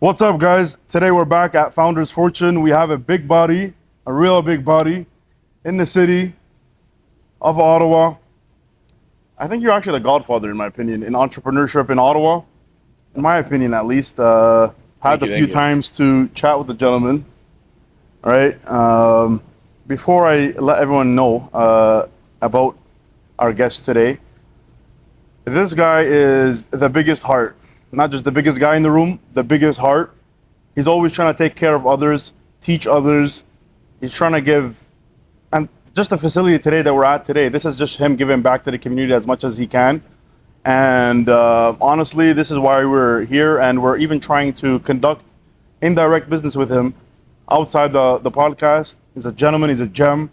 What's up, guys? Today we're back at Founders Fortune. We have a big body, a real big body, in the city of Ottawa. I think you're actually the godfather, in my opinion, in entrepreneurship in Ottawa. In my opinion, at least. Had a few times to chat with the gentleman. All right. Before I let everyone know about our guest today, this guy is the biggest heart. Not just the biggest guy in the room, the biggest heart. He's always trying to take care of others, teach others. He's trying to give, and just the facility today that we're at today, this is just him giving back to the community as much as he can. And honestly, this is why we're here, and we're even trying to conduct indirect business with him outside the podcast. He's a gentleman, he's a gem.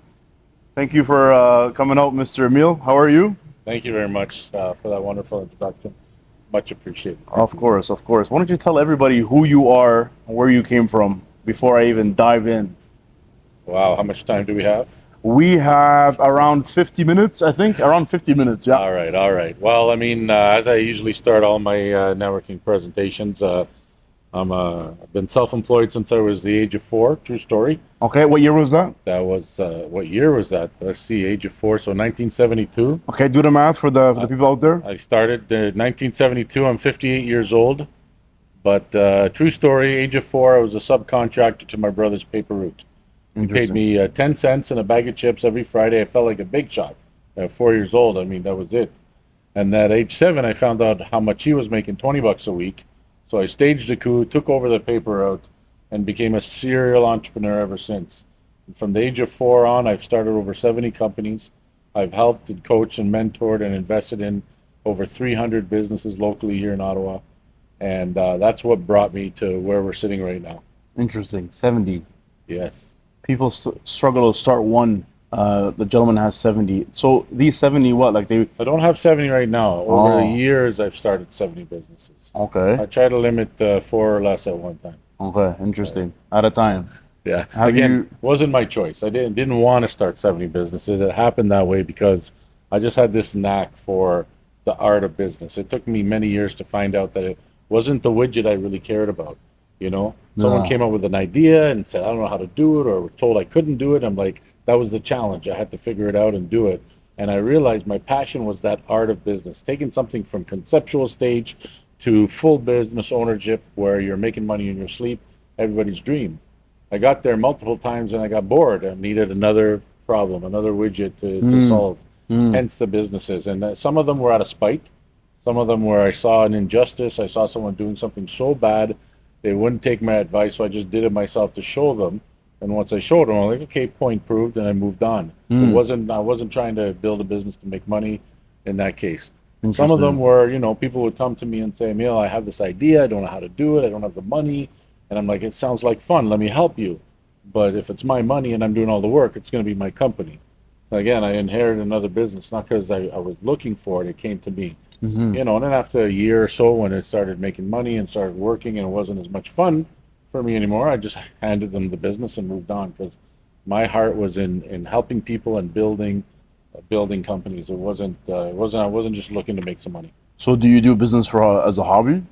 Thank you for coming out, Mr. Emile. How are you? Thank you very much for that wonderful introduction. Much appreciated. Of course, of course. Why don't you tell everybody who you are and where you came from before I even dive in? Wow, how much time do we have? We have around 50 minutes, I think. Around 50 minutes, yeah. All right. Well, I mean, as I usually start all my networking presentations, I've been self-employed since I was the age of 4, true story. Okay, what year was that? That was, what year was that? Let's see, age of 4, so 1972. Okay, do the math for the people out there. I started in 1972, I'm 58 years old. But true story, age of 4, I was a subcontractor to my brother's paper route. He paid me 10 cents and a bag of chips every Friday. I felt like a big shot. At 4 years old, I mean, that was it. And at age 7, I found out how much he was making, 20 bucks a week. So I staged a coup, took over the paper route, and became a serial entrepreneur ever since. And from the age of 4 on, I've started over 70 companies. I've helped and coached and mentored and invested in over 300 businesses locally here in Ottawa. And that's what brought me to where we're sitting right now. Interesting, 70. Yes. People struggle to start one. The gentleman has 70. So these 70, what? Like they? I don't have 70 right now. Over the years, I've started 70 businesses. Okay. I try to limit 4 or less at one time. Okay, interesting. At a time. Yeah. Again, wasn't my choice. I didn't want to start 70 businesses. It happened that way because I just had this knack for the art of business. It took me many years to find out that it wasn't the widget I really cared about. You know, someone came up with an idea and said, I don't know how to do it, or were told I couldn't do it. I'm like, that was the challenge. I had to figure it out and do it. And I realized my passion was that art of business, taking something from conceptual stage to full business ownership where you're making money in your sleep, everybody's dream. I got there multiple times and I got bored and needed another problem, another widget to solve, hence the businesses. And some of them were out of spite. Some of them where I saw an injustice. I saw someone doing something so bad, they wouldn't take my advice, so I just did it myself to show them. And once I showed them, I'm like, okay, point proved, and I moved on. I wasn't trying to build a business to make money in that case. Some of them were, people would come to me and say, Emile, I have this idea, I don't know how to do it, I don't have the money. And I'm like, it sounds like fun, let me help you. But if it's my money and I'm doing all the work, it's going to be my company. So again, I inherited another business, not because I was looking for it, it came to me. And then after a year or so, when it started making money and started working and it wasn't as much fun for me anymore, I just handed them the business and moved on, because my heart was in helping people and building companies. I wasn't just looking to make some money. So do you do business as a hobby?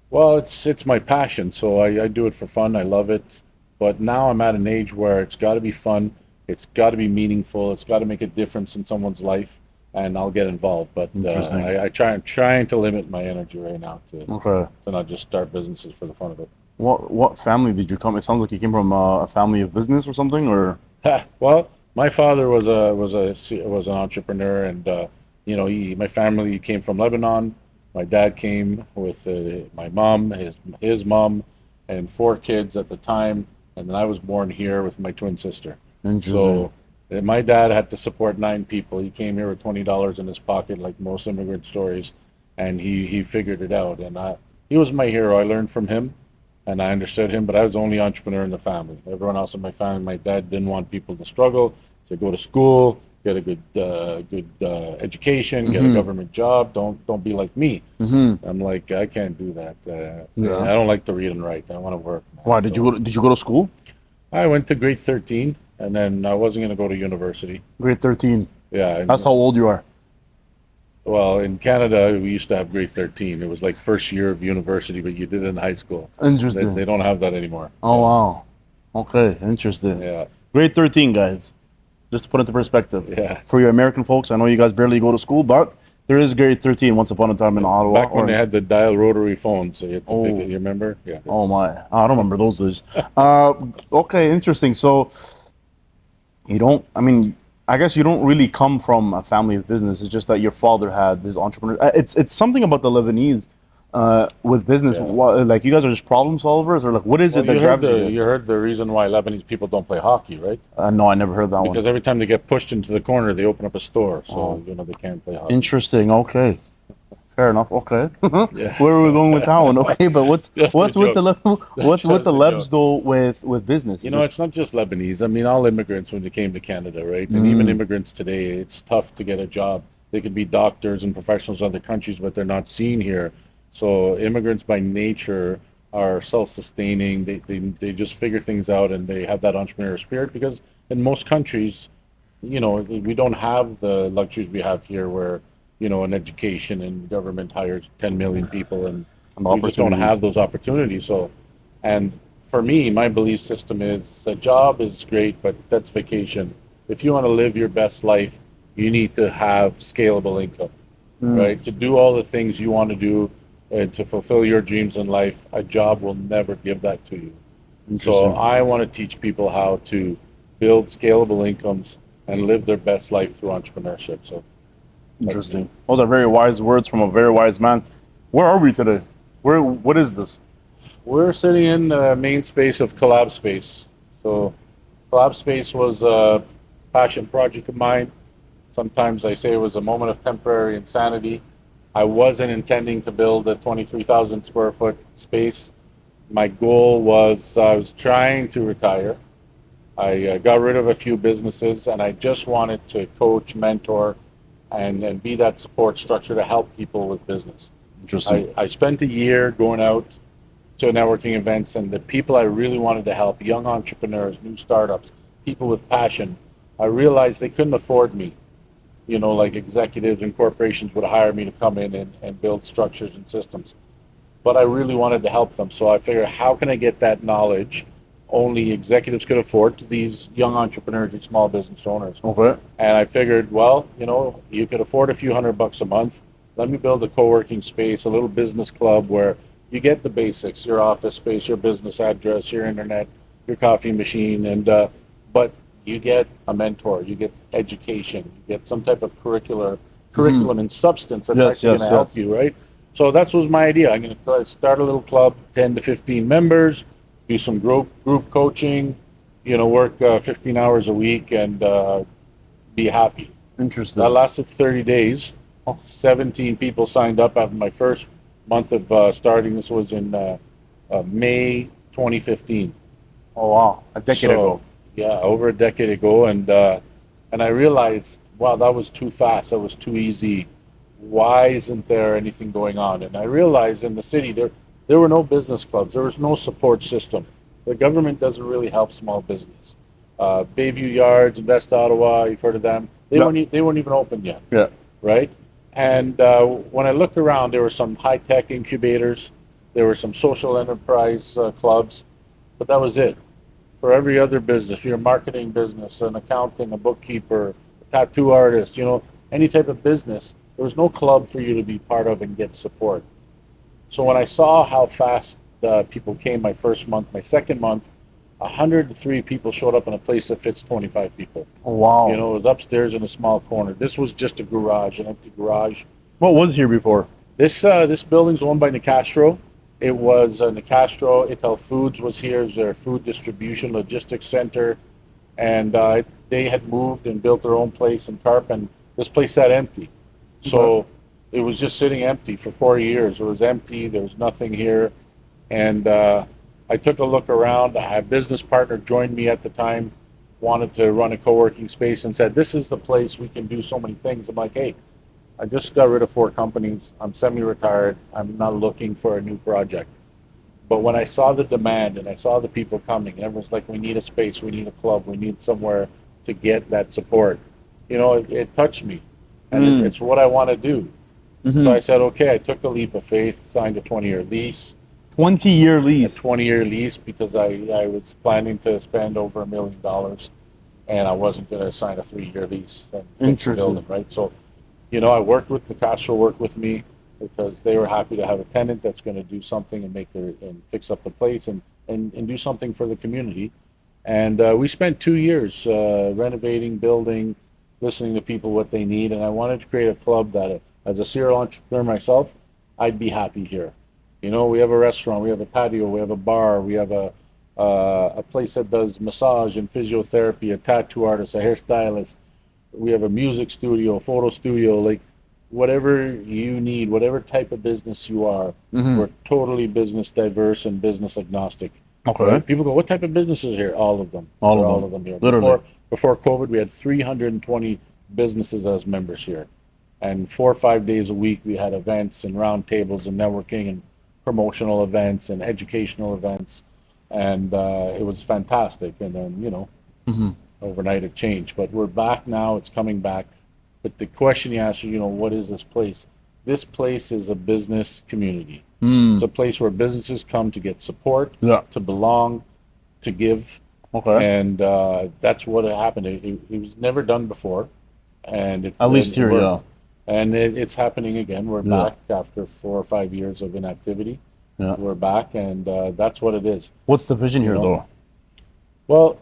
Well, it's my passion, so I do it for fun. I love it. But now I'm at an age where it's got to be fun, it's got to be meaningful, it's got to make a difference in someone's life, and I'll get involved. But I'm trying to limit my energy right now to not just start businesses for the fun of it. What family did you come? It sounds like you came from a family of business or something, or? Well, my father was an entrepreneur, and my family came from Lebanon. My dad came with my mom, his mom, and 4 kids at the time, and then I was born here with my twin sister. So my dad had to support 9 people. He came here with $20 in his pocket, like most immigrant stories, and he figured it out. And he was my hero. I learned from him, and I understood him, but I was the only entrepreneur in the family. Everyone else in my family, my dad didn't want people to struggle, so go to school, get a good education, get a government job. Don't be like me. I'm like, I can't do that. I don't like to read and write. I want to work. Man. Why did you go to school? I went to grade 13, and then I wasn't going to go to university. Grade 13. Yeah. That's how old you are. Well, in Canada, we used to have grade 13. It was like first year of university, but you did it in high school. Interesting. They don't have that anymore. Oh, wow. Okay, interesting. Yeah. Grade 13, guys. Just to put it into perspective. Yeah. For your American folks, I know you guys barely go to school, but there is grade 13 once upon a time in Ottawa. Back when they had the dial rotary phones, so you had to pick Oh. it, you remember? Yeah. Oh my, I don't remember those days. Okay, interesting. So you don't, I mean, I guess you don't really come from a family of business. It's just that your father had this entrepreneur. It's something about the Lebanese with business. Yeah. Like you guys are just problem solvers, or like what is it that drives you? You heard the reason why Lebanese people don't play hockey, right? No, I never heard that Because one. every time they get pushed into the corner, they open up a store, so Oh. they can't play hockey. Interesting. Okay. Fair enough. Okay. Yeah. Where are we going with that one? Okay, but what's Just a what's with the what's Just with the a Lebs joke. though with business? You know, it's not just Lebanese. I mean, all immigrants when they came to Canada, right? And even immigrants today, it's tough to get a job. They could be doctors and professionals in other countries, but they're not seen here. So immigrants by nature are self-sustaining. They just figure things out and they have that entrepreneurial spirit because in most countries, we don't have the luxuries we have here where, an education and government hires 10 million people and we just don't have those opportunities. So, and for me, my belief system is a job is great, but that's vacation. If you want to live your best life, you need to have scalable income, right? To do all the things you want to do and to fulfill your dreams in life, a job will never give that to you. So I want to teach people how to build scalable incomes and live their best life through entrepreneurship. So Interesting. Those are very wise words from a very wise man. Where are we today? What is this? we're sitting in the main space of Collab Space. So Collab Space was a passion project of mine. Sometimes I say it was a moment of temporary insanity. I wasn't intending to build a 23,000 square foot space. My goal was I was trying to retire. I got rid of a few businesses and I just wanted to coach, mentor, and be that support structure to help people with business. Interesting. I spent a year going out to networking events, and the people I really wanted to help, young entrepreneurs, new startups, people with passion, I realized they couldn't afford me. You know, like executives and corporations would hire me to come in and build structures and systems. But I really wanted to help them. So I figured, how can I get that knowledge only executives could afford to these young entrepreneurs and small business owners? Okay. And I figured, well, you know, you could afford a few $100 a month. Let me build a co-working space, a little business club where you get the basics, your office space, your business address, your internet, your coffee machine, and but you get a mentor, you get education, you get some type of curriculum and substance that's actually going to help you, right? So that was my idea. I'm going to start a little club, 10 to 15 members, do some group coaching, you know, work 15 hours a week and be happy. Interesting. That lasted 30 days. 17 people signed up after my first month of starting. This was in May 2015. Oh wow, a decade ago. Yeah, over a decade ago, and I realized, wow, that was too fast. That was too easy. Why isn't there anything going on? And I realized in the city there were no business clubs. There was no support system. The government doesn't really help small business. Bayview Yards, Invest Ottawa, you've heard of them. They weren't even open yet. Yeah. Right? And when I looked around, there were some high-tech incubators. There were some social enterprise clubs, but that was it. For every other business, if you're a marketing business, an accounting, a bookkeeper, a tattoo artist, you know, any type of business, there was no club for you to be part of and get support. So when I saw how fast people came my first month, my second month, 103 people showed up in a place that fits 25 people. Oh wow. You know, it was upstairs in a small corner. This was just a garage, an empty garage. What was here before? This building's owned by Nicastro. It was Nicastro. Ital Foods was here as their food distribution logistics center, and they had moved and built their own place in Carp, and this place sat empty. So it was just sitting empty for 4 years. It was empty. There was nothing here, and I took a look around. A business partner joined me at the time, wanted to run a co-working space, and said, "This is the place we can do so many things." I'm like, "Hey, I just got rid of 4 companies. I'm semi-retired. I'm not looking for a new project." But when I saw the demand and I saw the people coming, everyone's like, "We need a space. We need a club. We need somewhere to get that support." You know, it touched me. and it's what I want to do. Mm-hmm. So I said, okay, I took a leap of faith, signed a 20-year lease. 20-year lease. A 20-year lease because I was planning to spend over $1 million, and I wasn't going to sign a 3-year lease and fix the building, right? So, I worked with Picasso, worked with me because they were happy to have a tenant that's going to do something and and fix up the place and do something for the community. And we spent 2 years renovating, building, listening to people what they need, and I wanted to create a club that, as a serial entrepreneur myself, I'd be happy here. We have a restaurant, we have a patio, we have a bar, we have a place that does massage and physiotherapy, a tattoo artist, a hairstylist. We have a music studio, a photo studio, like whatever you need, whatever type of business you are, we're totally business diverse and business agnostic. Okay. Right? People go, what type of businesses are here? All of them. All of them here. Literally. Before COVID, we had 320 businesses as members here. And 4 or 5 days a week, we had events and roundtables and networking and promotional events and educational events. And it was fantastic. And then, overnight it changed. But we're back now. It's coming back. But the question you asked, what is this place? This place is a business community. It's a place where businesses come to get support, to belong, to give. Okay. And that's what happened. It was never done before. And at least here, yeah. And it's happening again. We're back after 4 or 5 years of inactivity. Yeah. We're back, and that's what it is. What's the vision here, though? Well,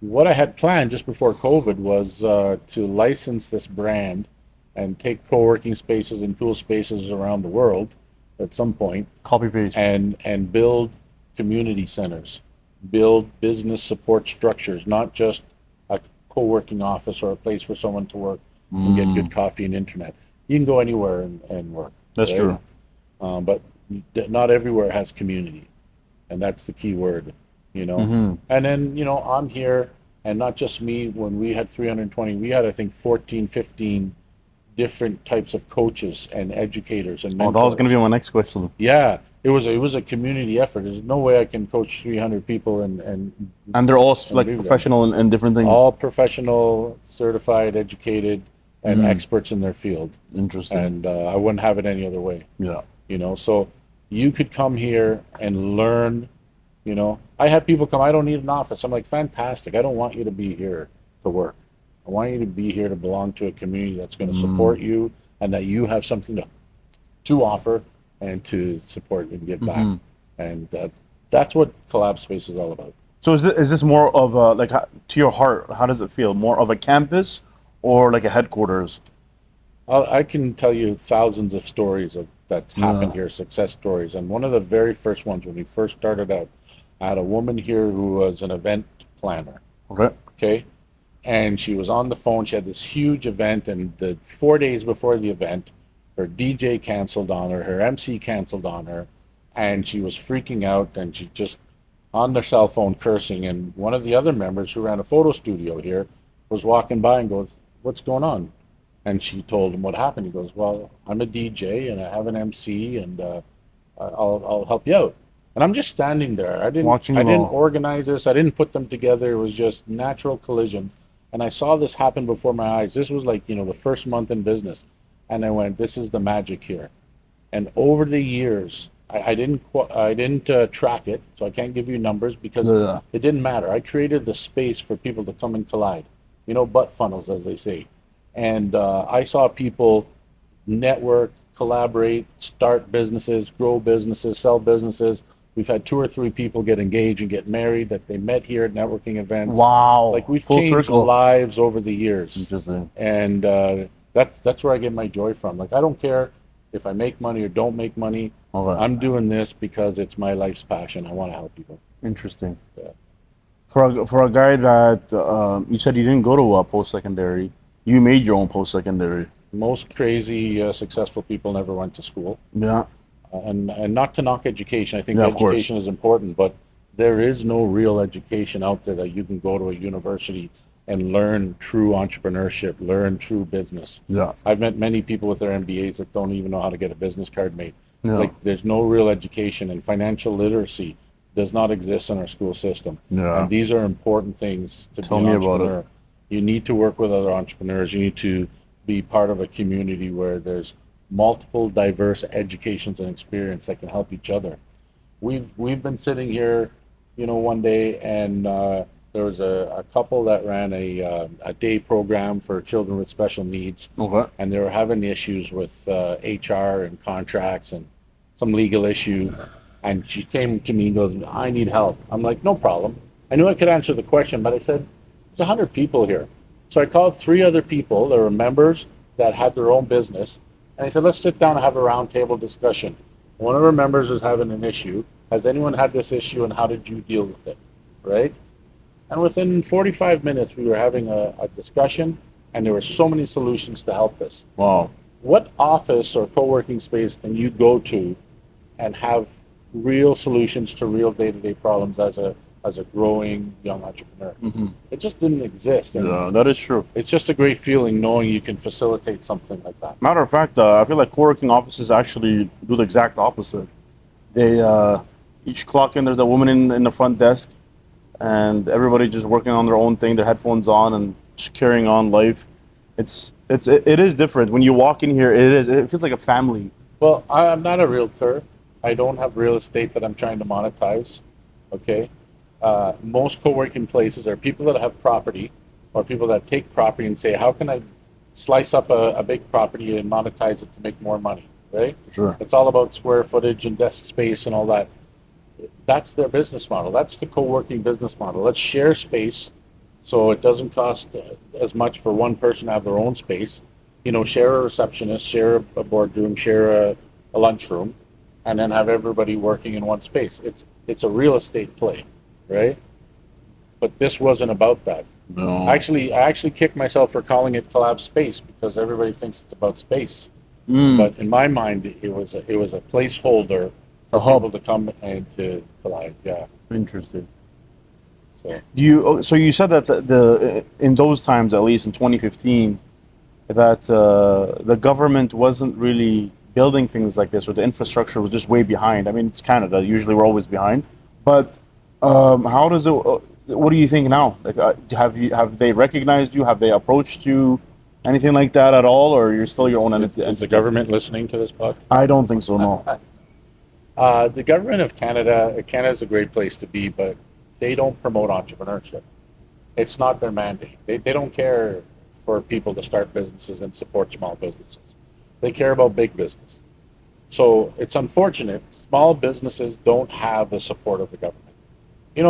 what I had planned just before COVID was to license this brand and take co-working spaces and cool spaces around the world at some point. Copy paste. And build community centers, build business support structures, not just a co-working office or a place for someone to work and get good coffee and internet. You can go anywhere and work. That's right? true. But not everywhere has community, and that's the key word, And then, I'm here, and not just me. When we had 320, we had, I think, 14, 15 different types of coaches and educators and mentors. Oh, that was going to be my next question. Yeah, it was a community effort. There's no way I can coach 300 people and they're all like professional and different things. All professional, certified, educated, and experts in their field. Interesting. And I wouldn't have it any other way. Yeah. So you could come here and learn. I had people come. I don't need an office. I'm like, fantastic. I don't want you to be here to work. I want you to be here to belong to a community that's going to support you, and that you have something to offer and to support and give back. And that's what Collab Space is all about. So is this more of a, to your heart, how does it feel? More of a campus or like a headquarters? I can tell you thousands of stories that's happened here, success stories. And one of the very first ones, when we first started out, I had a woman here who was an event planner. Okay. And she was on the phone. She had this huge event, and the 4 days before the event, her DJ canceled on her MC canceled on her, and she was freaking out, and she just on their cell phone cursing. And one of the other members who ran a photo studio here was walking by and goes, "What's going on?" And she told him what happened. He goes, "Well, I'm a DJ and I have an MC, and I'll help you out." And I'm just standing there. I didn't organize this. I didn't put them together. It was just natural collision. And I saw this happen before my eyes. This was like, the first month in business. And I went, this is the magic here. And over the years, I didn't track it, so I can't give you numbers because it didn't matter. I created the space for people to come and collide, butt funnels, as they say. And I saw people network, collaborate, start businesses, grow businesses, sell businesses. We've had 2 or 3 people get engaged and get married that they met here at networking events. Wow. Like we've changed lives over the years. Interesting. And that's where I get my joy from. Like, I don't care if I make money or don't make money. Okay. I'm doing this because it's my life's passion. I want to help people. Interesting. Yeah. For a guy that you said you didn't go to post-secondary, you made your own post-secondary. Most crazy successful people never went to school. Yeah. And not to knock education. I think education is important, but there is no real education out there that you can go to a university and learn true entrepreneurship, learn true business. Yeah. I've met many people with their MBAs that don't even know how to get a business card made. Yeah. Like, there's no real education, and financial literacy does not exist in our school system. Yeah. And these are important things to be an entrepreneur. You need to work with other entrepreneurs. You need to be part of a community where there's multiple diverse educations and experience that can help each other. We've been sitting here, one day, and there was a couple that ran a day program for children with special needs, Okay. and they were having issues with HR and contracts and some legal issue. And she came to me and goes, "I need help." I'm like, "No problem." I knew I could answer the question, but I said, "There's 100 people here." So I called 3 other people that were members that had their own business, and I said, "Let's sit down and have a roundtable discussion. One of our members is having an issue. Has anyone had this issue, and how did you deal with it?" Right? And within 45 minutes, we were having a discussion, and there were so many solutions to help this. Wow. What office or co-working space can you go to and have real solutions to real day-to-day problems as a growing young entrepreneur? It just didn't exist. And Yeah, that is true. it's just a great feeling knowing you can facilitate something like that. Matter of fact, I feel like co-working offices actually do the exact opposite. They each clock in, there's a woman in the front desk, and everybody just working on their own thing, their headphones on, and just carrying on life. It is different when you walk in here. It feels like a family. Well, I'm not a realtor. I don't have real estate that I'm trying to monetize. Okay. Most co-working places are people that have property, or people that take property and say, "How can I slice up a big property and monetize it to make more money?" Right? Sure. It's all about square footage and desk space and all that. That's their business model. That's the co-working business model. Let's share space so it doesn't cost as much for one person to have their own space. Share a receptionist, share a boardroom, share a lunchroom, and then have everybody working in one space. It's a real estate play, right? But this wasn't about that. No. I actually kicked myself for calling it Collab Space because everybody thinks it's about space. But in my mind, it was a placeholder for people to come and to collide. Yeah. Interesting. So So you said that the in those times, at least in 2015, that the government wasn't really building things like this, or the infrastructure was just way behind. I mean, it's Canada. Usually, we're always behind. But how does it? What do you think now? Like, have they recognized you? Have they approached you? Anything like that at all, or you're still your own entity? is the government listening to this podcast? I don't think so. No. The government of Canada's a great place to be, but they don't promote entrepreneurship. It's not their mandate. They don't care for people to start businesses and support small businesses. They care about big business. So it's unfortunate. Small businesses don't have the support of the government.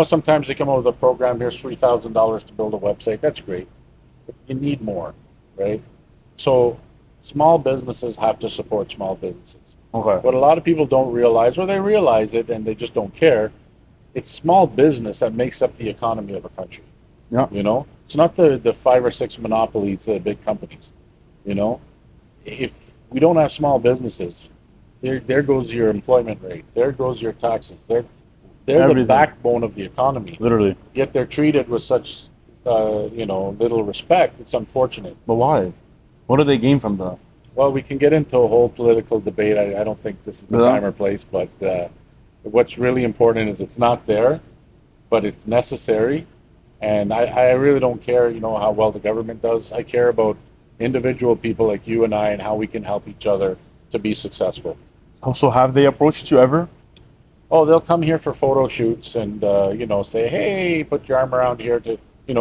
Sometimes they come up with a program, here's $3,000 to build a website. That's great. But you need more, right? So small businesses have to support small businesses. Okay. What a lot of people don't realize, or they realize it and they just don't care, it's small business that makes up the economy of a country. Yeah. It's not the 5 or 6 monopolies, the big companies. If we don't have small businesses, there goes your employment rate. There goes your taxes. They're Everything. the backbone of the economy. Literally. Yet they're treated with such, little respect. It's unfortunate. But why? What do they gain from that? Well, we can get into a whole political debate. I don't think this is the time or place, but what's really important is it's not there, but it's necessary. And I really don't care, how well the government does. I care about individual people like you and I and how we can help each other to be successful. Also, have they approached you ever? Oh, they'll come here for photo shoots and, say, "Hey, put your arm around here to,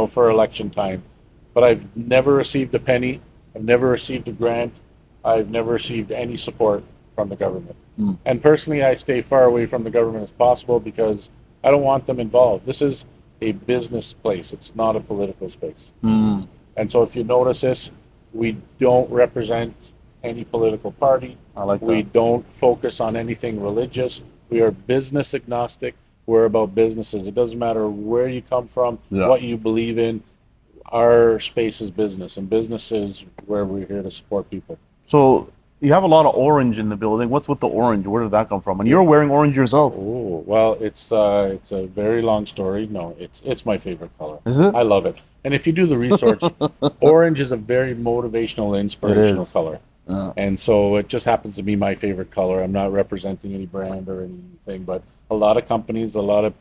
for election time." But I've never received a penny. I've never received a grant. I've never received any support from the government. And personally, I stay far away from the government as possible because I don't want them involved. This is a business place. It's not a political space. And so if you notice this, we don't represent any political party. I like that. We don't focus on anything religious. We are business agnostic. We're about businesses. It doesn't matter where you come from, what you believe in. Our space is business, and business is where we're here to support people. So you have a lot of orange in the building. What's with the orange? Where did that come from? And you're wearing orange yourself. Oh, well, it's a very long story. No, it's my favorite color. Is it? I love it. And if you do the research, orange is a very motivational, inspirational color. And so it just happens to be my favorite color. I'm not representing any brand or anything, but a lot of companies, a lot of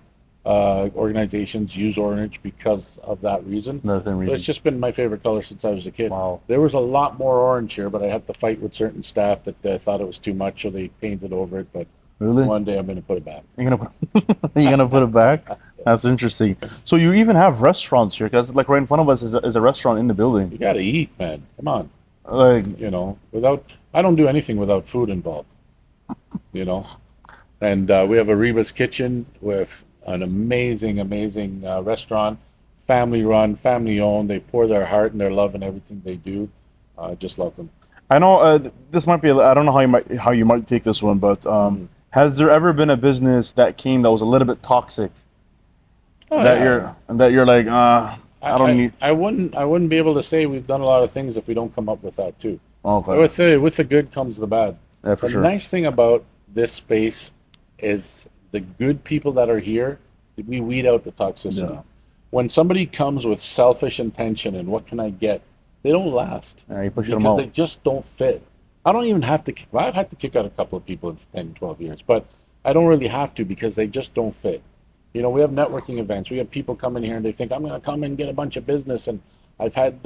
organizations use orange because of that reason. Nothing But reason. it's just been my favorite color since I was a kid. Wow. There was a lot more orange here, but I had to fight with certain staff that thought it was too much, so they painted over it. But Really? one day I'm going to put it back. You're gonna put, you're gonna put it back? That's interesting. So you even have restaurants here, because like right in front of us is a restaurant in the You building. got to eat, man. Come on. Like, You know, I don't do anything without food involved. You know, and we have a Reba's Kitchen with an amazing, amazing restaurant, family run, family owned. They pour their heart and their love in everything they do. Just love them. I know this might be. I don't know how you might take this one, but has there ever been a business that came that was a little bit toxic Oh, that yeah. you're like I don't need. I wouldn't be able to say we've done a lot of things if we don't come up with that too. Okay. With the good comes the bad. Yeah, for The sure. nice thing about this space is the good people that are here, we weed out the toxicity. Yeah. When somebody comes with selfish intention and what can I get, they don't last Yeah, you push them because out. they just don't fit. I don't even have to, I've had to kick out a couple of people in 10, 12 years, but I don't really have to because they just don't fit. You know, we have networking events. We have people come in here and they think, I'm going to come and get a bunch of business. And I've had,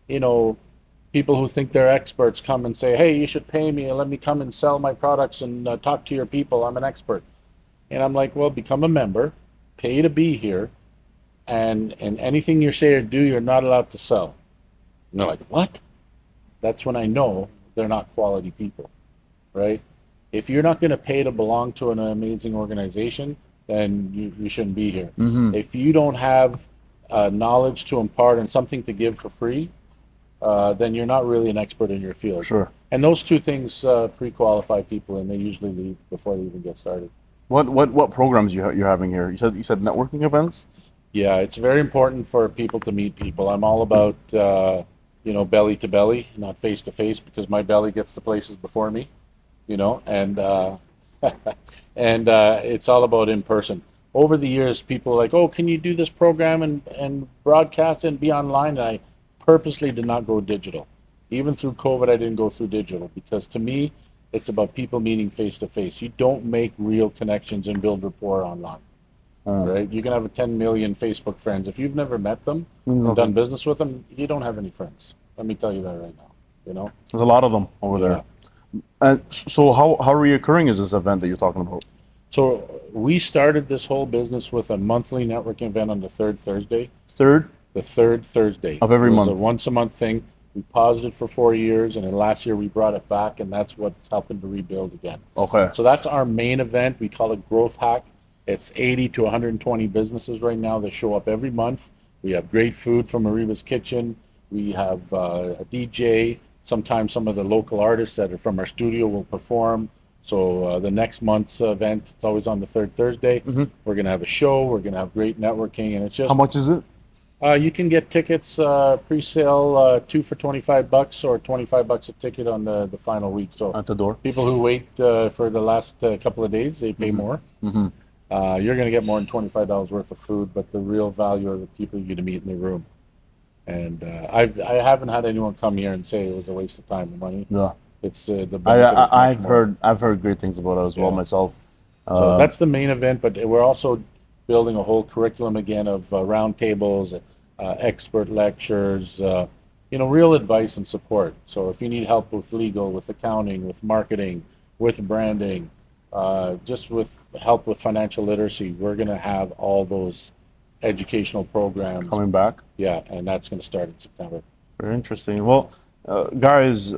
you know, people who think they're experts come and say, hey, you should pay me and let me come and sell my products and talk to your people. I'm an expert. And I'm like, well, become a member, pay to be here, and anything you say or do, you're not allowed to sell. And they're like, what? That's when I know they're not quality people, right? If you're not going to pay to belong to an amazing organization, then you shouldn't be here. If you don't have knowledge to impart and something to give for free, then you're not really an expert in your field. Sure. And those two things pre-qualify people, and they usually leave before they even get started. What programs you're having here? You said networking events. Yeah, it's very important for people to meet people. I'm all about you know, belly to belly, not face to face, because my belly gets to places before me, you know, and and it's all about in person. Over the years, people are like, oh, can you do this program and broadcast and be online? And I purposely did not go digital. Even through COVID, I didn't go through digital because to me, it's about people meeting face to face. You don't make real connections and build rapport online. Right? You can have 10 million Facebook friends. If you've never met them and done business with them, you don't have any friends. Let me tell you that right now. You know? There's a lot of them over there. So how reoccurring is this event that you're talking about? So we started this whole business with a monthly networking event on the third Thursday. Third? The third Thursday Of every It was month. a once a month thing. We paused it for 4 years, and then last year we brought it back, and that's what's helping to rebuild again. Okay. So that's our main event. We call it Growth Hack. It's 80 to 120 businesses right now that show up every month. We have great food from Ariba's Kitchen. We have a DJ. Sometimes some of the local artists that are from our studio will perform. So the next month's event, it's always on the third Thursday. We're going to have a show. We're going to have great networking, and it's just How much is it? you can get tickets pre-sale 2 for $25 or $25 a ticket on the final week. So At the door. people who wait for the last couple of days, they pay more. You're going to get more than $25 worth of food, but the real value are the people you're going to meet in the room. And I haven't had anyone come here and say it was a waste of time and money. Yeah. It's the benefit is much I've heard great things about it as well Yeah. myself. So that's the main event, but we're also building a whole curriculum again of roundtables, expert lectures, you know, real advice and support. So if you need help with legal, with accounting, with marketing, with branding, just with help with financial literacy, we're going to have all those educational programs. Coming back. Yeah, and that's going to start in September. Very interesting. Well, guys,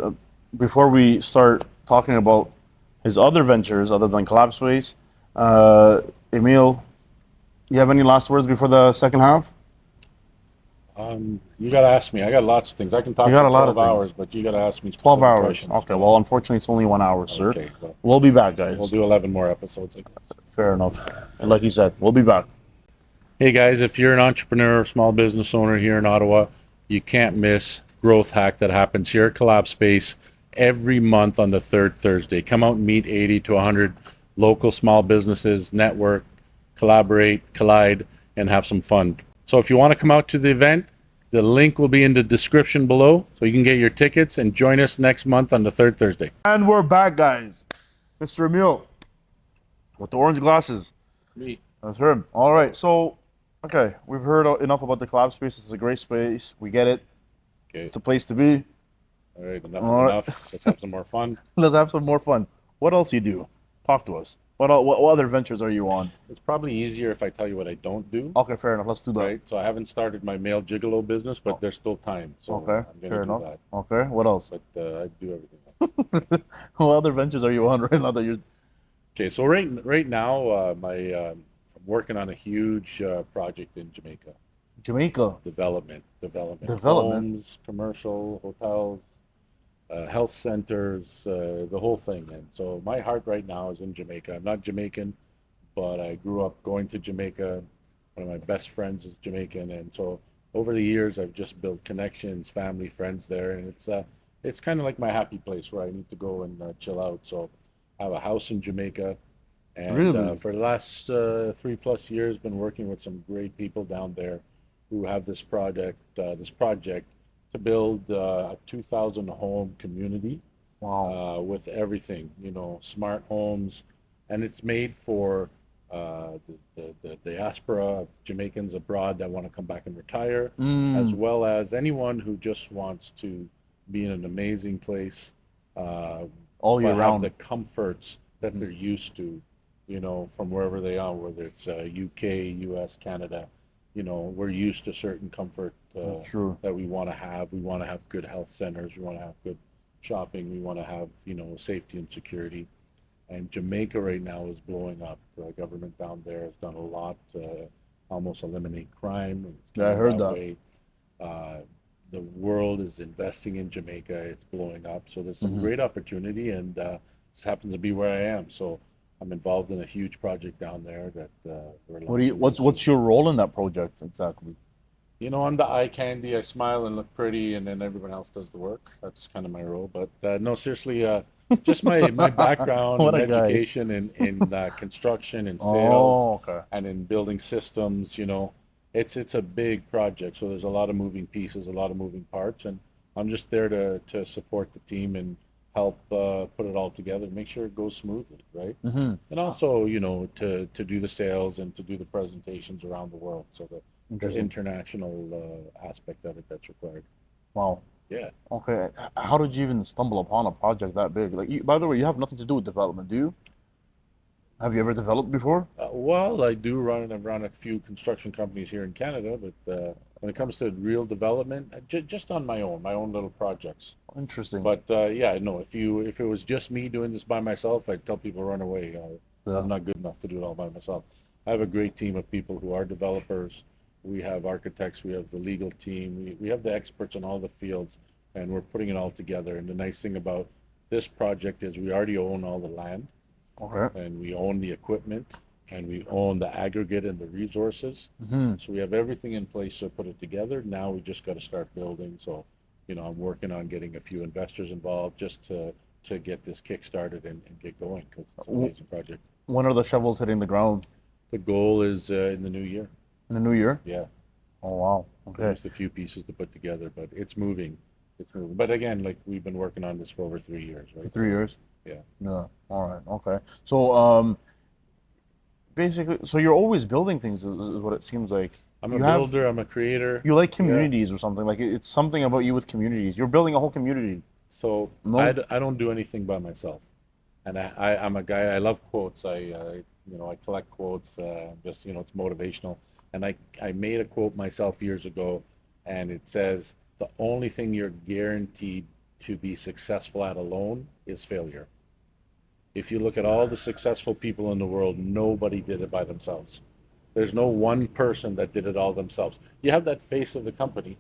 before we start talking about his other ventures other than Collab Space, Emile, you have any last words before the second half? You got to ask me. I got lots of things. I can talk You for got a 12 lot of things. hours, but you got to ask me 12 specific hours. questions. Okay, well, unfortunately, it's only 1 hour, sir. Okay, well, We'll be back, guys. we'll do 11 more episodes, I guess. Fair enough. And like he said, we'll be back. Hey guys, if you're an entrepreneur or small business owner here in Ottawa, you can't miss Growth Hack that happens here at Collab Space every month on the third Thursday. Come out and meet 80 to 100 local small businesses, network, collaborate, collide, and have some fun. So if you want to come out to the event, the link will be in the description below so you can get your tickets and join us next month on the third Thursday. And we're back, guys. Mr. Emile, with the orange glasses. Me. That's heard. All right. So, okay, we've heard enough about the Collab Space. It's a great space. We get it. Okay. It's the place to be. All right. Enough All is right. enough. Let's have some more fun. Let's have some more fun. What else you do? Talk to us. What other ventures are you on? It's probably easier if I tell you what I don't do. Okay, fair enough. Let's do that. Right. So I haven't started my male gigolo business, but there's still time. So Okay, I'm gonna fair do enough. that. Okay, what else? But I do everything else. What other ventures are you on right now that you're Okay. So right now, I'm working on a huge project in Jamaica. Jamaica? Development. Development. Homes, commercial, hotels, health centers, the whole thing. And so my heart right now is in Jamaica. I'm not Jamaican, but I grew up going to Jamaica. One of my best friends is Jamaican, and so over the years I've just built connections, family, friends there, and it's kind of like my happy place where I need to go and chill out. So I have a house in Jamaica, and Really? for the last 3+ years, been working with some great people down there who have this project to build a 2,000 home community Wow. with everything, smart homes, and it's made for the diaspora of Jamaicans abroad that want to come back and retire, as Mm, well as anyone who just wants to be in an amazing place, uh, all year but have the round. comforts that Mhm. they're used to, from wherever they are, whether it's UK, US, Canada. We're used to certain comfort That's true. that we want to have. We want to have good health centers. We want to have good shopping. We want to have, safety and security. And Jamaica right now is blowing up. The government down there has done a lot to almost eliminate crime. It's Yeah, I getting heard that that. way. Uh, the world is investing in Jamaica. It's blowing up. So there's some Hmm. great opportunity, and this happens to be where I am. So I'm involved in a huge project down there that we're launching really What's soon. your role in that project exactly? I'm the eye candy. I smile and look pretty, and then everyone else does the work. That's kind of my role. But no, seriously, just my background What and a guy. education in construction and sales Oh, okay. and in building systems. It's a big project, so there's a lot of moving pieces, a lot of moving parts, and I'm just there to support the team and help put it all together, make sure it goes smoothly, right? Hmm. And also, to do the sales and to do the presentations around the world, so the Interesting. international aspect of it that's required. Wow. Yeah. Okay. How did you even stumble upon a project that big? Like, by the way, you have nothing to do with development, do you? Have you ever developed before? Well, I've run a few construction companies here in Canada, but when it comes to real development, just on my own little projects. Interesting. But yeah, no, if it was just me doing this by myself, I'd tell people run away. I'm Yeah. not good enough to do it all by myself. I have a great team of people who are developers. We have architects, we have the legal team, we have the experts in all the fields, and we're putting it all together. And the nice thing about this project is we already own all the land, Okay. and we own the equipment, and we own the aggregate and the resources. Hmm. So we have everything in place to put it together. Now we just got to start building. So, I'm working on getting a few investors involved just to get this kick started and get going because it's an amazing project. When are the shovels hitting the ground? The goal is in the new year. In the new year? Yeah. Oh, wow. So Okay. just a few pieces to put together, but it's moving. It's moving. But again, like we've been working on this for over 3 years, For right? 3 years? Yeah. Yeah. All right. Okay. So, basically, so you're always building things, is what it seems like. I'm a You have, builder. I'm a creator. you like Yeah. communities or something. Like, it's something about you with communities. You're building a whole community. So No? I don't do anything by myself, and I'm a guy. I love quotes. I collect quotes. Just it's motivational, and I made a quote myself years ago, and it says the only thing you're guaranteed to be successful at alone is failure. If you look at all the successful people in the world, nobody did it by themselves. There's no one person that did it all themselves. You have that face of the company,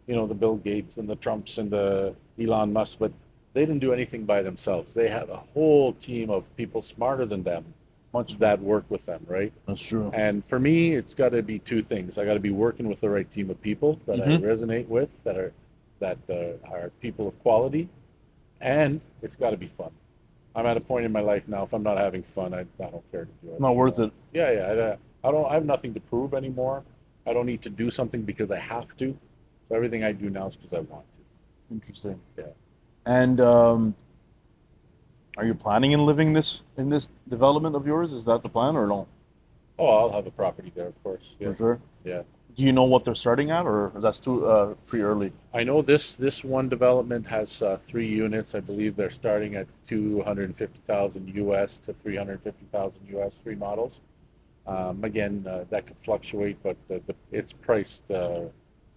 the Bill Gates and the Trumps and the Elon Musk, but they didn't do anything by themselves. They had a whole team of people smarter than them Much. that work with them, right? That's true. And for me, it's got to be two things. I got to be working with the right team of people that I Hmm. resonate with, that are people of quality, and it's got to be fun. I'm at a point in my life now. If I'm not having fun, I don't care to do it. Not worth it. Yeah, yeah. I don't. I have nothing to prove anymore. I don't need to do something because I have to. So everything I do now is because I want Interesting. to. Yeah. And are you planning on living in this development of yours? Is that the plan or no? Oh, I'll have a property there, of course. Yeah, For sure. yeah. Do you know what they're starting at, or that's too pretty early? I know this one development has 3 units. I believe they're starting at 250,000 US to 350,000 US, three models. Again, that could fluctuate, but it's priced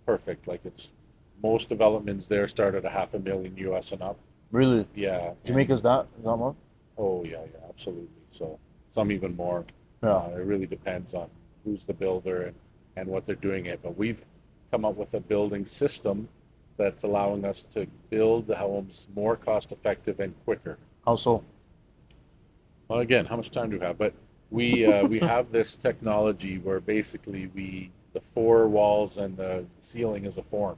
perfect. Like it's most developments there start at a half a million US and up. Really? Yeah, Jamaica's and that much? oh yeah, yeah, absolutely. So some even more. Yeah. It really depends on who's the builder and what they're doing it. But we've come up with a building system that's allowing us to build the homes more cost effective and quicker. How so? Well, again, how much time do we have? But we have this technology where basically the four walls and the ceiling is a form.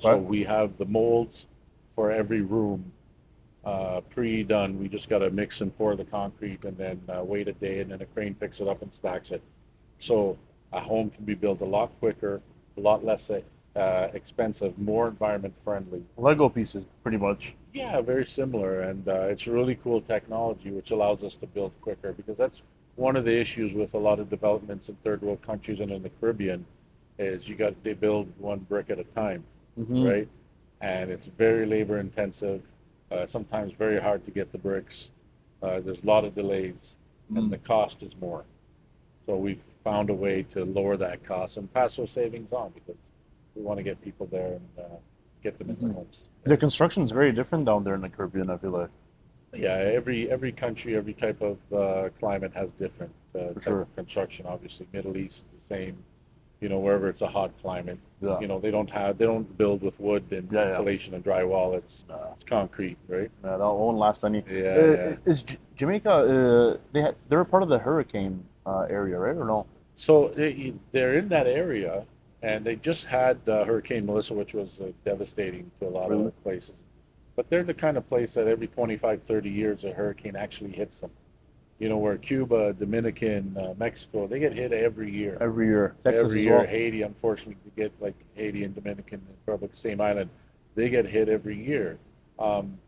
So Okay. we have the molds for every room pre-done. We just got to mix and pour the concrete and then wait a day, and then a crane picks it up and stacks it. So a home can be built a lot quicker, a lot less expensive, more environment friendly. Lego pieces, pretty much. Yeah, very similar, and it's really cool technology which allows us to build quicker because that's one of the issues with a lot of developments in third world countries and in the Caribbean is they build one brick at a time, Mm-hmm. right? And it's very labor intensive, sometimes very hard to get the bricks. There's a lot of delays, and the cost is more. So we've found a way to lower that cost and pass those savings on because we want to get people there and get them in their homes. The construction is very different down there in the Caribbean, I feel like. Yeah, every country, every type of climate has different type sure. of construction. Obviously, Middle East is the same. You know, wherever it's a hot climate, Yeah. you know, they don't build with wood and Yeah, yeah. insulation and drywall. It's concrete, right? Yeah, that won't last any. Yeah. Is Jamaica? They're a part of the hurricane area, right? Or no? So they're in that area, and they just had Hurricane Melissa, which was devastating to a lot Really? of places. But they're the kind of place that every 25, 30 years a hurricane actually hits them. You know, where Cuba, Dominican, Mexico, they get hit every year. Every year, Texas Every as year, well. Haiti, unfortunately, you get like Haiti and Dominican Republic, same island, they get hit every year. Um,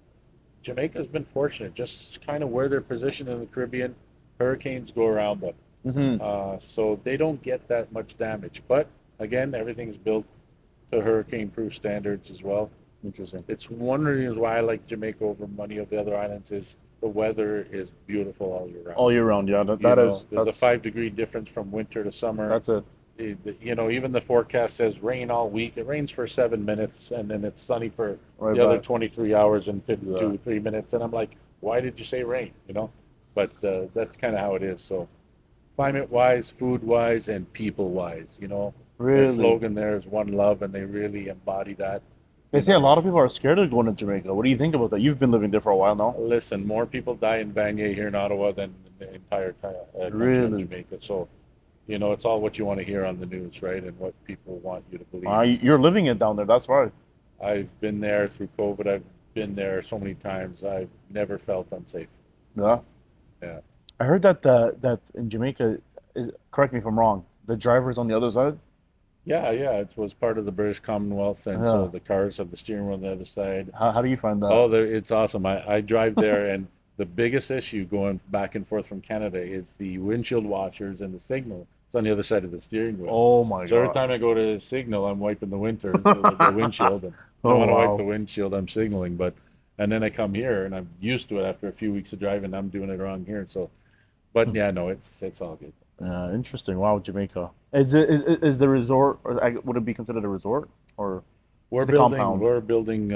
Jamaica's been fortunate, just kind of where they're positioned in the Caribbean, hurricanes go around them. Mm-hmm. So they don't get that much damage. But again, everything's built to hurricane-proof standards as well. Interesting. It's one of the reasons why I like Jamaica over many of the other islands is the weather is beautiful all year round. All year round, yeah. You That know, is there's a that's 5 degree difference from winter to summer. that's it. You know, even the forecast says rain all week. It rains for 7 minutes, and then it's sunny for Right the other back. 23 hours and 52, Yeah. 3 minutes. And I'm like, why did you say rain? You know, but that's kind of how it is. So, climate-wise, food-wise, and people-wise, you know, their Really. slogan there is one love, and they really embody that. They You say a know, lot of people are scared of going to Jamaica. What do you think about that? You've been living there for a while now. listen, more people die in Vanier here in Ottawa than in the entire country of Really? Jamaica. So, you know, it's all what you want to hear on the news, right? And what people want you to believe. You're living it down there. That's right. I've been there through COVID. I've been there so many times. I've never felt unsafe. Yeah. Yeah. I heard that that in Jamaica, correct me if I'm wrong, the driver's on the other side. Yeah, yeah. It was part of the British Commonwealth, and Yeah. so the cars have the steering wheel on the other side. How do you find that? Oh, it's awesome. I drive there, and the biggest issue going back and forth from Canada is the windshield washers and the signal. It's on the other side of the steering wheel. Oh my So every God. time I go to signal, I'm wiping the the windshield. And I Oh, don't want to wow. wipe the windshield, I'm signaling. And then I come here and I'm used to it after a few weeks of driving. I'm doing it wrong here. So, but yeah, no, it's all good. Yeah, interesting. Wow, Jamaica. Is the resort, or would it be considered a resort, or We're the building compound? we're building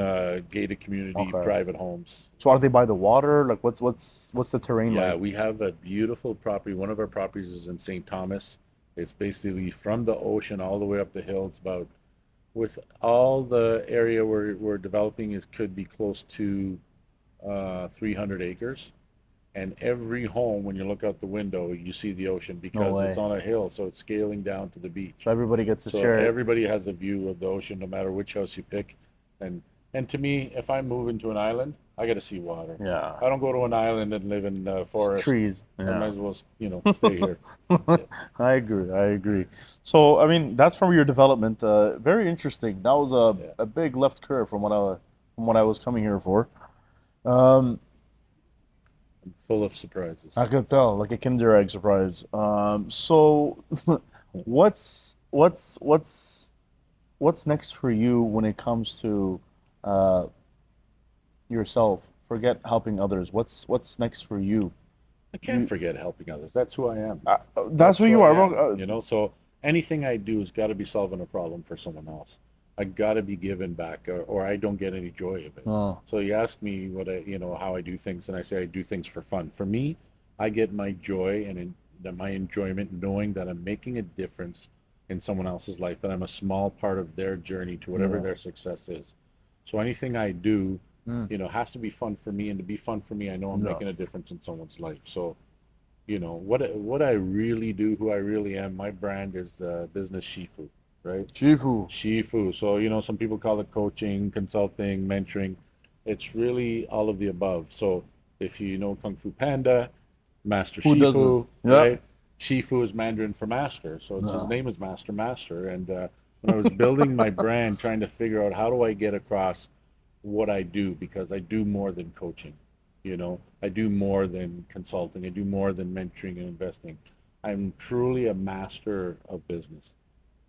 gated community Okay. private homes. So are they by the water? Like what's the terrain Yeah, like? we have a beautiful property. One of our properties is in St. Thomas. It's basically from the ocean all the way up the hill. It's about with all the area we're developing, it could be close to 300 acres. And every home, when you look out the window, you see the ocean because it's way. on a hill, so it's scaling down to the beach. So everybody gets to So share it. everybody has a view of the ocean, no matter which house you pick. And to me, if I move into an island, I got to see water. Yeah. I don't go to an island and live in forest. Trees. I might Yeah. as well, stay here. I agree. I agree. So I mean, that's from your development. Very interesting. That was Yeah. a big left curve from what I was coming here for. Um, I'm full of surprises. I could tell, like a Kinder Egg surprise. So what's next for you when it comes to uh, yourself? Forget helping others. What's next for you? I can't You forget helping others. That's who I am. that's That's who who you I are, am. bro. You know, so anything I do has got to be solving a problem for someone else. I got to be giving back, or I don't get any joy of it. Oh, So you ask me what I, how I do things, and I say I do things for fun. For me, I get my joy and my enjoyment knowing that I'm making a difference in someone else's life, that I'm a small part of their journey to whatever yeah. their success is. So anything I do, Mm, has to be fun for me, and to be fun for me, I know I'm yeah. making a difference in someone's life. So what I really do, who I really am. My brand is business Shifu, right? Shifu. Shifu. So some people call it coaching, consulting, mentoring. It's really all of the above. So if you know Kung Fu Panda, Master Who doesn't? Shifu, Yeah. right? Shifu is Mandarin for master, so his Yeah. name is Master. And when I was building my brand, trying to figure out how do I get across what I do, because I do more than coaching. I do more than consulting. I do more than mentoring and investing. I'm truly a master of business.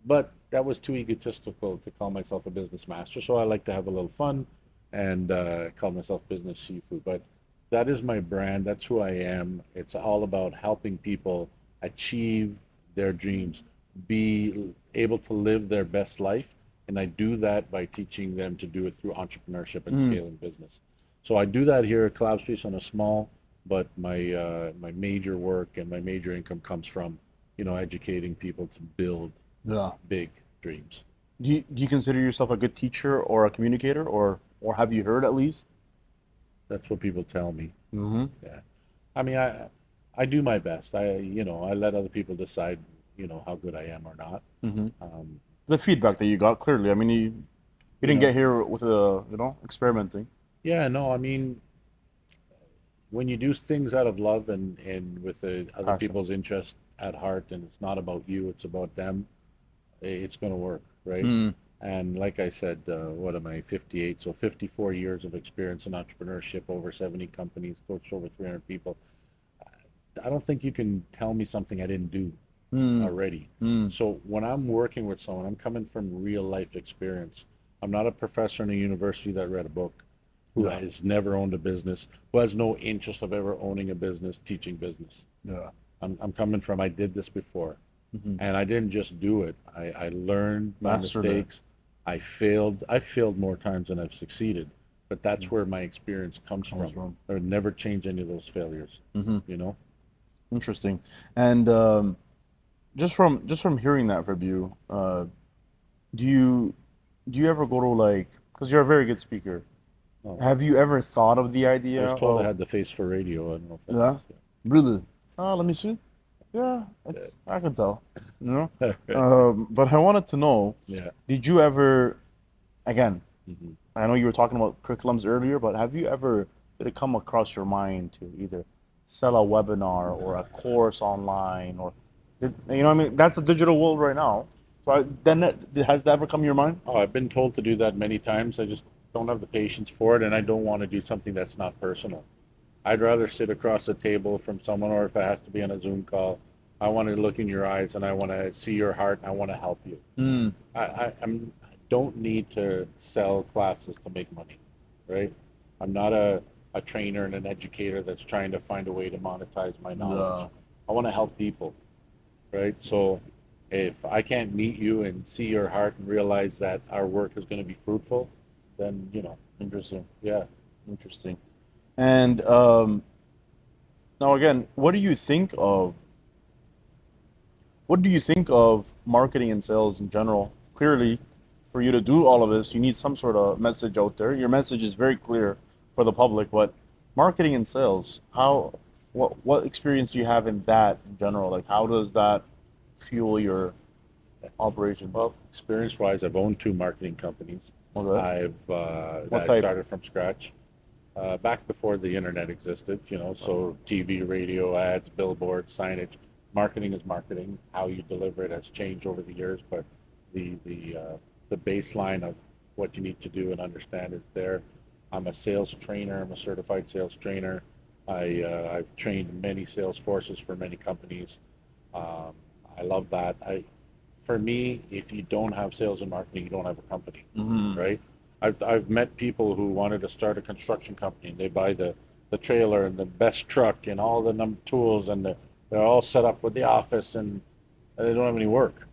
But that was too egotistical to call myself a business master. So I like to have a little fun and call myself business Shifu. But that is my brand. That's who I am. It's all about helping people achieve their dreams, be able to live their best life. And I do that by teaching them to do it through entrepreneurship and Mm, scaling business. So I do that here at Collab Space on a small, but my major work and my major income comes from, educating people to build yeah. big dreams. Do you consider yourself a good teacher or a communicator, or have you heard at least? That's what people tell me. Mm-hmm. Yeah. I mean, I do my best. I let other people decide, how good I am or not. Mm-hmm. Um, The feedback that you got, clearly. I mean, you you didn't know, get here with experimenting. yeah, no, I mean, when you do things out of love and with other Passion. people's interest at heart, and it's not about you, it's about them, it's going to work, right? Mm, And like I said, what am I, 58? So 54 years of experience in entrepreneurship, over 70 companies, coached over 300 people. I don't think you can tell me something I didn't do mm, already. mm. So when I'm working with someone, I'm coming from real life experience. I'm not a professor in a university that read a book, who Yeah. has never owned a business, who has no interest of ever owning a business, teaching business. Yeah. I'm coming from, I did this before. Mm-hmm. And I didn't just do it. I learned my Mastered it. mistakes. I failed more times than I've succeeded, but that's Mm, where my experience comes comes from. from. I would never change any of those failures, Mm-hmm. you know? Interesting. And just from hearing that from you, do you do you ever go to like, because you're a very good speaker. Oh, Have you ever thought of the I idea was told I of had the face for radio. I don't know if that yeah, helps. really? Let me see. Yeah, Yeah. it's I can tell. You know. Right. But I wanted to know, Yeah. did you ever, again, Hmm. I know you were talking about curriculums earlier, but have you ever, did it come across your mind to either sell a webinar or a course online, or you know what I mean? That's the digital world right now. So has that ever come to your mind? Oh, I've been told to do that many times. I just don't have the patience for it, and I don't want to do something that's not personal. I'd rather sit across the table from someone, or if it has to be on a Zoom call, I want to look in your eyes and I want to see your heart and I want to help you. Hmm. I don't need to sell classes to make money, right? I'm not a trainer and an educator that's trying to find a way to monetize my knowledge. Yeah. I want to help people, right? So if I can't meet you and see your heart and realize that our work is going to be fruitful, then, Interesting. yeah. Interesting. And now again, what do you think of marketing and sales in general? Clearly, for you to do all of this, you need some sort of message out there. Your message is very clear for the public, but marketing and sales, what experience do you have in that in general? Like, how does that fuel your operations? Well, experience-wise, I've owned two marketing companies. Okay. What I type? started from scratch, back before the internet existed, so TV, radio, ads, billboards, signage. Marketing is marketing. How you deliver it has changed over the years, but the baseline of what you need to do and understand is there. I'm a sales trainer. I'm a certified sales trainer. I've trained many sales forces for many companies. Um, I love that. For me, if you don't have sales and marketing, you don't have a company, right? I've met people who wanted to start a construction company, and they buy the trailer and the best truck and all the tools, and they're all set up with the office, and they don't have any work.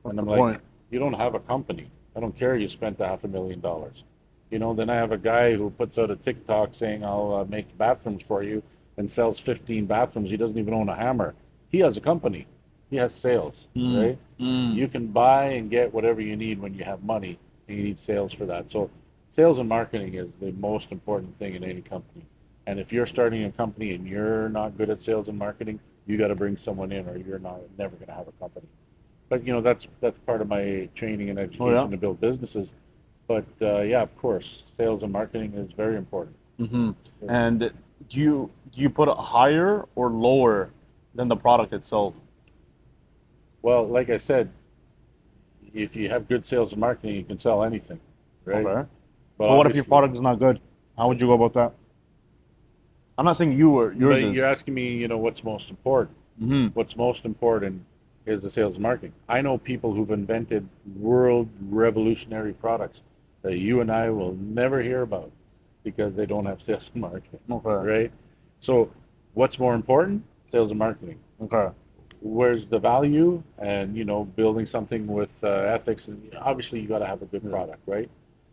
What's And I'm the like, point? you don't have a company. I don't care you spent $500,000. Then I have a guy who puts out a TikTok saying, I'll make bathrooms for you and sells 15 bathrooms. He doesn't even own a hammer. He has a company. He has sales, right? You can buy and get whatever you need when you have money, and you need sales for that. So sales and marketing is the most important thing in any company. And if you're starting a company and you're not good at sales and marketing, you got to bring someone in, or you're not never going to have a company. But that's part of my training and Oh education yeah. to build businesses. But yeah, of course, sales and marketing is very important. And do you put it higher or lower than the product itself? Well, like I said, if you have good sales and marketing, you can sell anything, right? Okay. But But what if your obviously, product is not good? How would you go about that? I'm not saying you or yours but is. you're asking me, what's most important. What's most important is the sales and marketing. I know people who've invented world revolutionary products that you and I will never hear about because they don't have sales and marketing, Okay. right? So, what's more important? Sales and marketing. Okay. Where's the value? And building something with ethics, and obviously you got to have a good product, right?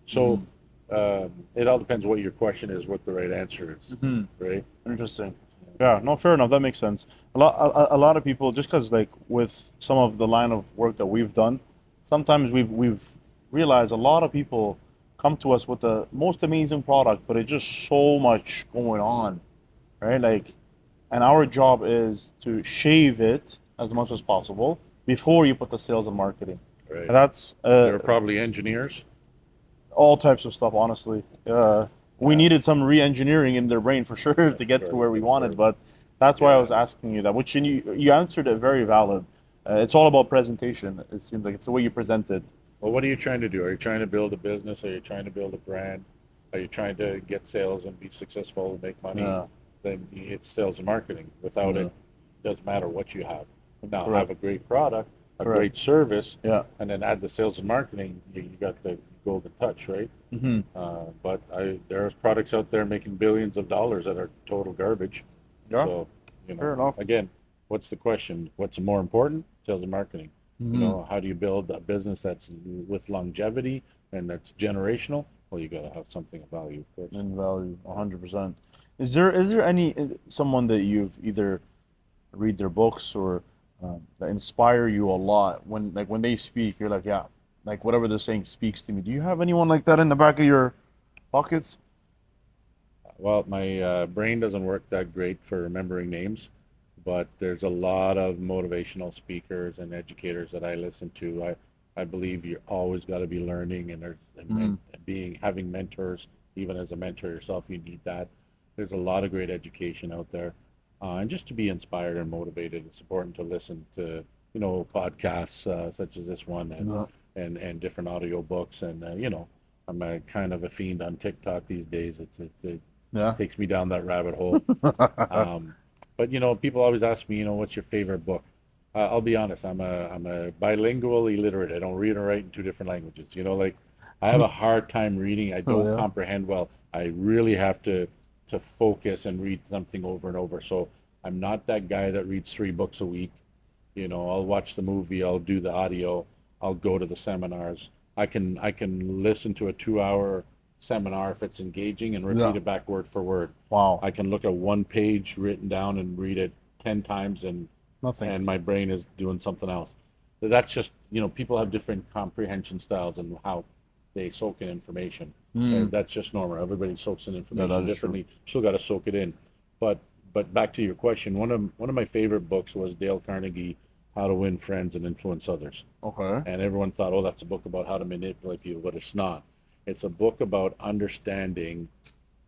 So, it all depends what your question is, what the right answer is, right? Interesting. Yeah, no, fair enough. That makes sense. A lot of people, just because like with some of the line of work that we've done, sometimes we've realized a lot of people come to us with the most amazing product, but it's just so much going on, right? Like, and our job is to shave it as much as possible before you put the sales and marketing. Right. And that's They're probably engineers. all types of stuff, honestly. We Yeah. needed some re-engineering in their brain for sure to get to where we wanted, but that's why I was asking you that, which you answered it very valid. It's all about presentation. It seems like it's the way you present it. Well, what are you trying to do? Are you trying to build a business? Are you trying to build a brand? Are you trying to get sales and be successful and make money? Yeah. Then it's sales and marketing. Without Yeah. it, doesn't matter what you have. Now, Correct. have a great product, a Correct. great service, Yeah. and then add the sales and marketing. You got the golden touch, right? But there's products out there making billions of dollars that are total garbage. Yeah. So, Fair enough. again, what's the question? What's more important? Sales and marketing. How do you build a business that's with longevity and that's generational? Well, you got to have something of value, of course. In value, 100%. Is there any someone that you've either read their books or that inspire you a lot when they speak, you're like, yeah, like whatever they're saying speaks to me. Do you have anyone like that in the back of your pockets? Well, my brain doesn't work that great for remembering names, but there's a lot of motivational speakers and educators that I listen to. I believe you always got to be learning, and having mentors. Even as a mentor yourself, you need that. There's a lot of great education out there, and just to be inspired and motivated, it's important to listen to podcasts such as this one, Yeah. and different audio books, and I'm a kind of a fiend on TikTok these days. It Yeah. takes me down that rabbit hole. Um, but people always ask me, what's your favorite book? I'll be honest, I'm a bilingual illiterate. I don't read and write in two different languages. Like I have a hard time reading. I Oh don't yeah. comprehend well. I really have to focus and read something over and over. So I'm not that guy that reads 3 books a week. I'll watch the movie, I'll do the audio, I'll go to the seminars. I can listen to a 2-hour seminar if it's engaging and repeat Yeah. it back word for word. Wow. I can look at one page written down and read it 10 times, and Nothing. my brain is doing something else. That's just, people have different comprehension styles and how they soak in information. And that's just normal. Everybody soaks in Yeah, information that is true. differently. Still got to soak it in. But back to your question, one of my favorite books was Dale Carnegie, How to Win Friends and Influence Others. Okay. And everyone thought, oh, that's a book about how to manipulate people, but it's not. It's a book about understanding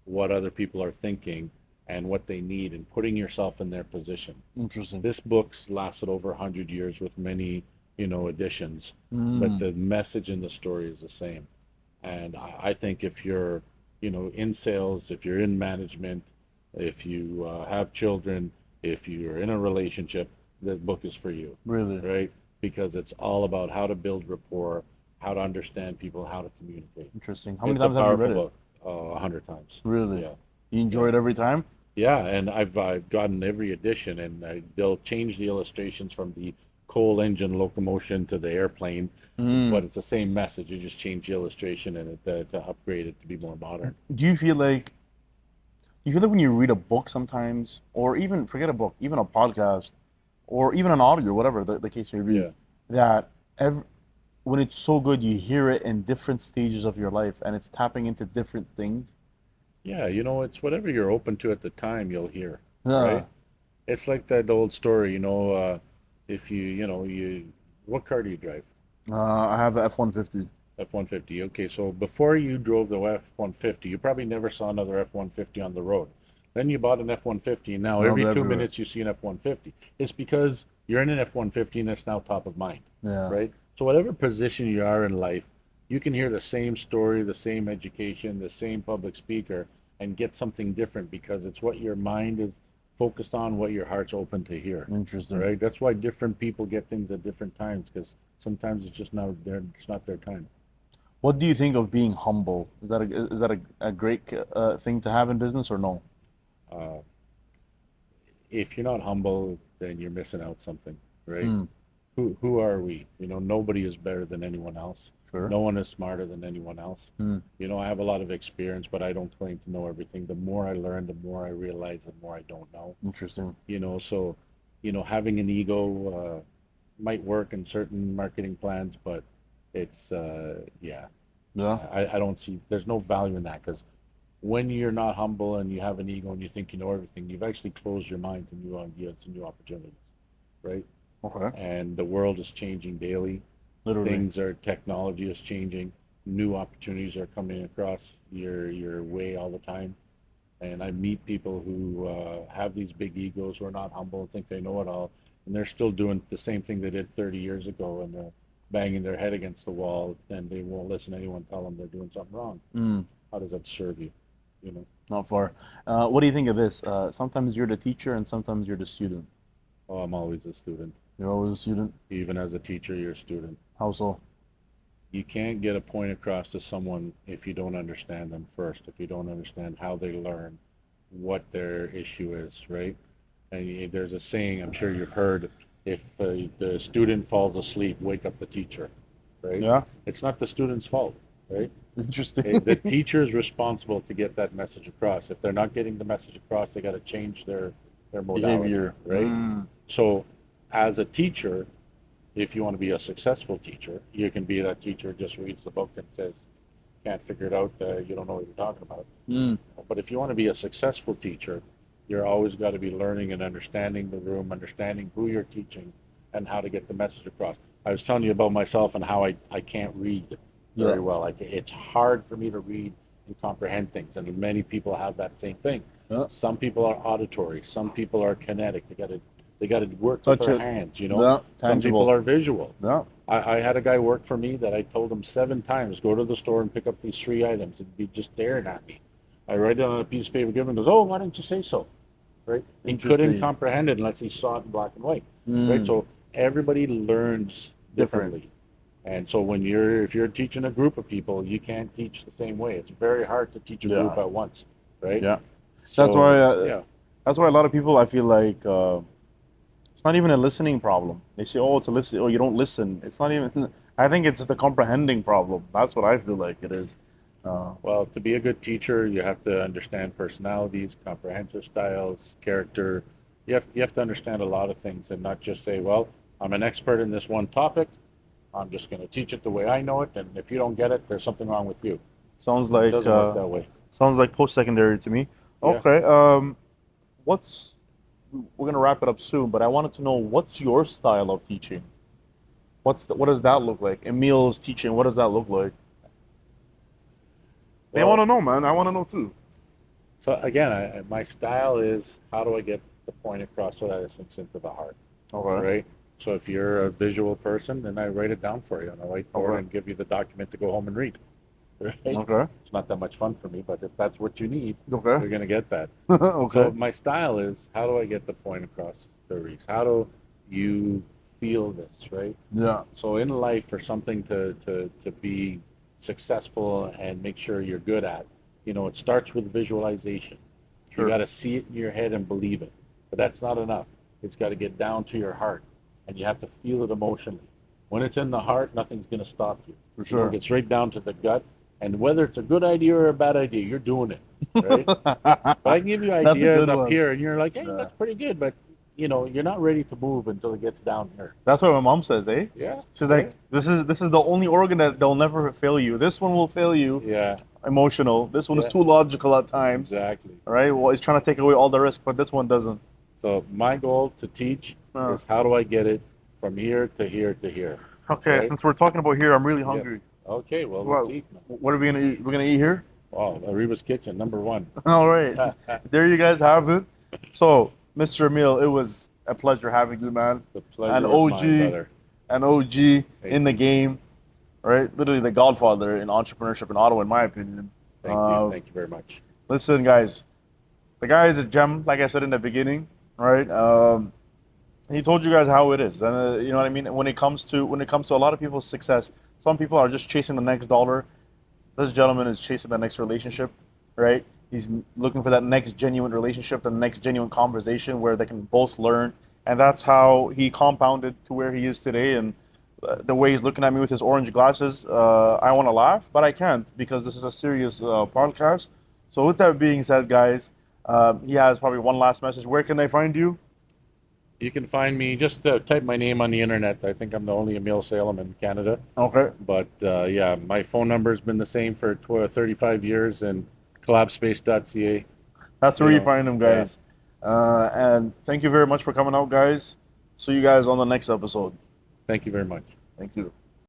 what other people are thinking and what they need and putting yourself in their position. Interesting. This book's lasted over 100 years with many, additions, but the message in the story is the same. And I think if you're, in sales, if you're in management, if you have children, if you're in a relationship, the book is for you, Really right? Because it's all about how to build rapport, how to understand people, how to communicate. interesting. How many It's a times have you read powerful it? book. 100 times. Really? Yeah. You enjoy Yeah. it every time? Yeah, and I've gotten every edition, and they'll change the illustrations from the coal engine locomotion to the airplane, but Mm. it's the same message. You just change the illustration and to upgrade it to be more modern. Do you feel like when you read a book sometimes, or even forget a book, even a podcast, or even an audio, whatever the case may be, Yeah. that when it's so good, you hear it in different stages of your life, and it's tapping into different things. Yeah, it's whatever you're open to at the time, you'll hear, Yeah. right? It's like that old story, if what car do you drive? I have a F-150. F-150. Okay, so before you drove the F-150, you probably never saw another F-150 on the road. Then you bought an F-150, and now Now every they're two everywhere. minutes you see an F-150. It's because you're in an F-150 and it's now top of mind, Yeah. right? So whatever position you are in life, you can hear the same story, the same education, the same public speaker, and get something different because it's what your mind is focused on, what your heart's open to hear, Interesting. right? That's why different people get things at different times because sometimes it's not their time. What do you think of being humble? Is that a great thing to have in business or no? Uh, if you're not humble, then you're missing out something, right? Hmm. Who are we? Nobody is better than anyone else. Sure. No one is smarter than anyone else. Hmm. I have a lot of experience, but I don't claim to know everything. The more I learn, the more I realize, the more I don't know. Interesting. So, having an ego might work in certain marketing plans, but it's yeah, Yeah. I don't see there's no value in that because when you're not humble and you have an ego and you think you know everything, you've actually closed your mind to new ideas and new opportunities, right? Okay. And the world is changing daily. Literally. Technology is changing. New opportunities are coming across your way all the time. And I meet people who have these big egos, who are not humble and think they know it all, and they're still doing the same thing they did 30 years ago, and they're banging their head against the wall, and they won't listen to anyone tell them they're doing something wrong. Mm. How does that serve you? You know? Not far. What do you think of this? Sometimes you're the teacher and sometimes you're the student. Oh, I'm always a student. You're always a student. Even as a teacher, you're a student. How so? You can't get a point across to someone if you don't understand them first, if you don't understand how they learn, what their issue is, right? And there's a saying I'm sure you've heard: if the student falls asleep, wake up the teacher, right? Yeah. It's not the student's fault, right? Interesting. The teacher is responsible to get that message across. If they're not getting the message across, they got to change their modality, Behavior. right? Mm. So, as a teacher, if you want to be a successful teacher, you can be that teacher who just reads the book and says, can't figure it out, you don't know what you're talking about. Mm. But if you want to be a successful teacher, you're always got to be learning and understanding the room, understanding who you're teaching, and how to get the message across. I was telling you about myself and how I can't read very Yeah. well. Like it's hard for me to read and comprehend things, and many people have that same thing. Yeah. Some people are auditory, some people are kinetic. They got to work with Touch their it. hands. Yeah. Some people Tangible. are visual. Yeah. I had a guy work for me that I told him 7 times, go to the store and pick up these 3 items. He'd be just staring at me. I write it on a piece of paper, give him, goes, oh, why didn't you say so? Right? He couldn't Interesting. comprehend it unless he saw it in black and white. Mm. Right? So everybody learns Different. differently. And so if you're teaching a group of people, you can't teach the same way. It's very hard to teach a Yeah. group at once. Right? Yeah. So, That's why. yeah. That's why a lot of people, I feel like, it's not even a listening problem. They say, "Oh, it's a listen. Oh, you don't listen." It's not even. I think it's the comprehending problem. That's what I feel like it is. Well, to be a good teacher, you have to understand personalities, comprehensive styles, character. You have to understand a lot of things and not just say, "Well, I'm an expert in this one topic. I'm just going to teach it the way I know it, and if you don't get it, there's something wrong with you." Sounds It like doesn't work that way. sounds like post-secondary to me. Yeah. Okay. What's We're gonna wrap it up soon, but I wanted to know what's your style of teaching. What does that look like? Emile's teaching. What does that look like? They Well, want to know, man. I want to know too. so again, my style is how do I get the point across so that it sinks into the heart, Okay. right? So if you're a visual person, then I write it down for you on a whiteboard Okay. and give you the document to go home and read. right? Okay. It's not that much fun for me, but if that's what you need, Okay. you're gonna get that. Okay. So my style is, how do I get the point across to Reese? How do you feel this, right? Yeah. So in life, for something to be successful and make sure you're good at, it starts with visualization. Sure. You got to see it in your head and believe it, but that's not enough. It's got to get down to your heart, and you have to feel it emotionally. When it's in the heart, nothing's going to stop you. For sure. It gets right down to the gut, and whether it's a good idea or a bad idea, you're doing it, right? But I can give you That's a ideas good up one. here, and you're like, hey, Yeah. that's pretty good, but you're not ready to move until it gets down here. That's what my mom says, eh? Yeah. She's like, this is the only organ that they'll never fail you. This one will fail you. Yeah, Emotional. This one is Yeah. too logical at times. exactly. All right. Well, it's trying to take away all the risk, but this one doesn't. So my goal to teach is, how do I get it from here to here to here? Okay. Right. Since we're talking about here, I'm really hungry. Yes. Okay, well, Well, let's eat. What are we gonna eat? We're gonna eat here. Wow, Ariba's Kitchen, #1. All right. There you guys have it. So, Mr. Emile, it was a pleasure having you, man. The pleasure An is OG, mine, brother. an OG in the game, right? Literally the godfather in entrepreneurship in Ottawa, in my opinion. Thank you very much. Listen, guys, the guy is a gem, like I said in the beginning, right? He told you guys how it is, and you know what I mean. When it comes to a lot of people's success, some people are just chasing the next dollar. This gentleman is chasing the next relationship, right? He's looking for that next genuine relationship, the next genuine conversation where they can both learn, and that's how he compounded to where he is today. And the way he's looking at me with his orange glasses, I want to laugh, but I can't because this is a serious podcast. So with that being said, guys, he has probably one last message. Where can they find you? You can find me, just type my name on the internet. I think I'm the only Emile Salem in Canada. Okay. But yeah, my phone number's been the same for 35 years, and collabspace.ca. That's where you find him, guys. And thank you very much for coming out, guys. See you guys on the next episode. Thank you very much. Thank you.